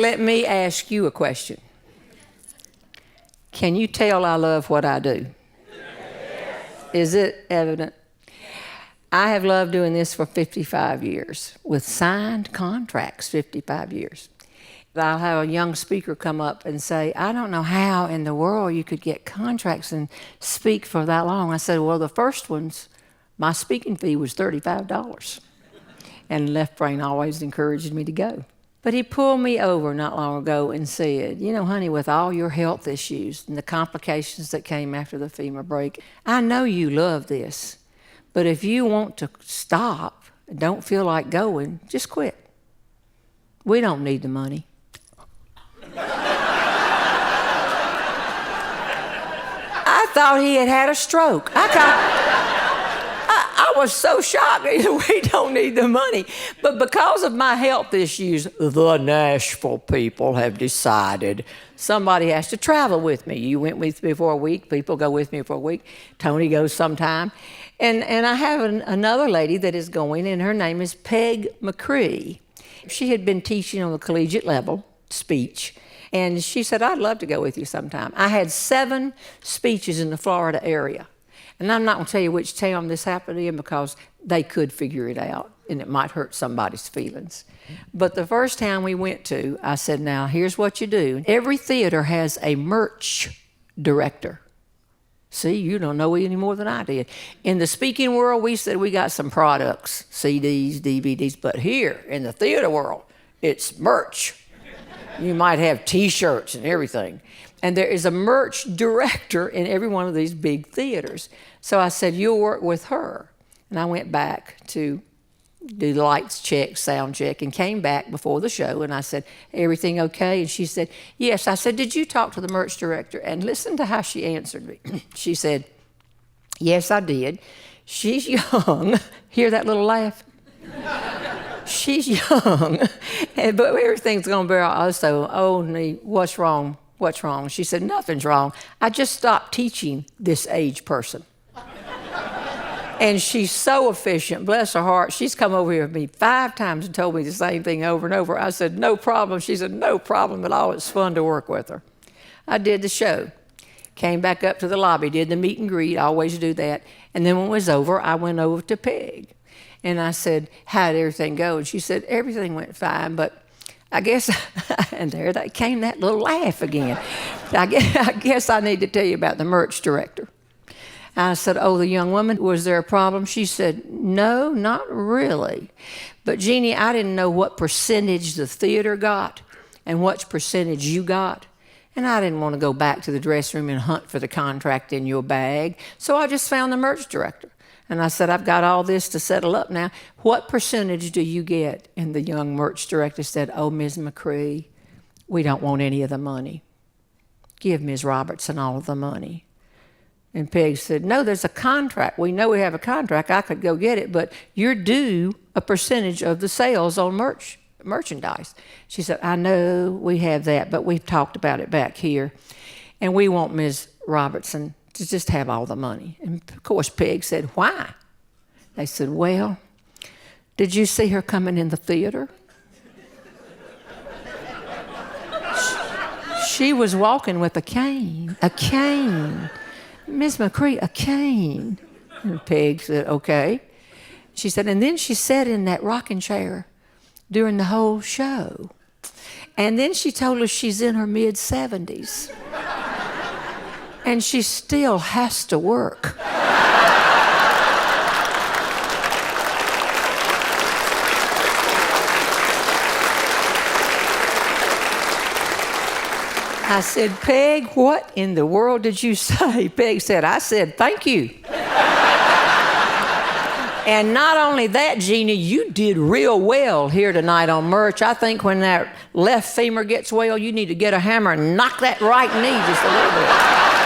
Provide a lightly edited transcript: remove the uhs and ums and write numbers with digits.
let me ask you a question. Can you tell I love what I do? Yes. Is it evident? I have loved doing this for 55 years, with signed contracts, 55 years. I'll have a young speaker come up and say, I don't know how in the world you could get contracts and speak for that long. I said, well, the first ones, my speaking fee was $35. And Left Brain always encouraged me to go. But he pulled me over not long ago and said, you know, honey, with all your health issues and the complications that came after the femur break, I know you love this. But if you want to stop and don't feel like going, just quit. We don't need the money. I thought he had had a stroke. I was so shocked. We don't need the money. But because of my health issues, the Nashville people have decided somebody has to travel with me. You went with me for a week. People go with me for a week. Tony goes sometime. And I have another lady that is going, and her name is Peg McCree. She had been teaching on the collegiate level, speech, and she said, I'd love to go with you sometime. I had 7 speeches in the Florida area. And I'm not going to tell you which town this happened in because they could figure it out, and it might hurt somebody's feelings. But the first town we went to, I said, now, here's what you do. Every theater has a merch director. See, you don't know any more than I did. In the speaking world, we said we got some products, CDs, DVDs, but here in the theater world, it's merch. You might have T-shirts and everything. And there is a merch director in every one of these big theaters. So I said, you'll work with her. And I went back to do the lights check, sound check, and came back before the show. And I said, everything okay? And she said, yes. I said, did you talk to the merch director? And listen to how she answered me. She said, yes, I did. She's young. Hear that little laugh? She's young, but everything's going to be all right. So, what's wrong? What's wrong? She said, nothing's wrong. I just stopped teaching this age person. And she's so efficient, bless her heart. She's come over here with me 5 times and told me the same thing over and over. I said, no problem. She said, no problem at all. It's fun to work with her. I did the show. Came back up to the lobby, did the meet and greet. I always do that. And then when it was over, I went over to Peg. And I said, how did everything go? And she said, everything went fine, but I guess, and there came that little laugh again. I guess I need to tell you about the merch director. I said, oh, the young woman, was there a problem? She said, no, not really. But Jeannie, I didn't know what percentage the theater got and what percentage you got. And I didn't want to go back to the dressing room and hunt for the contract in your bag. So I just found the merch director. And I said, I've got all this to settle up now. What percentage do you get? And the young merch director said, oh, Ms. McCree, we don't want any of the money. Give Ms. Robertson all of the money. And Peg said, no, there's a contract. We know we have a contract. I could go get it, but you're due a percentage of the sales on merchandise. She said, I know we have that, but we've talked about it back here. And we want Ms. Robertson to just have all the money. And of course, Peg said, why? They said, well, did you see her coming in the theater? She was walking with a cane. Miss McCree, a cane. And Peg said, okay. She said, and then she sat in that rocking chair during the whole show. And then she told us she's in her mid-70s. And she still has to work. I said, Peg, what in the world did you say? Peg said, I said, thank you. And not only that, Jeannie, you did real well here tonight on merch. I think when that left femur gets well, you need to get a hammer and knock that right knee just a little bit.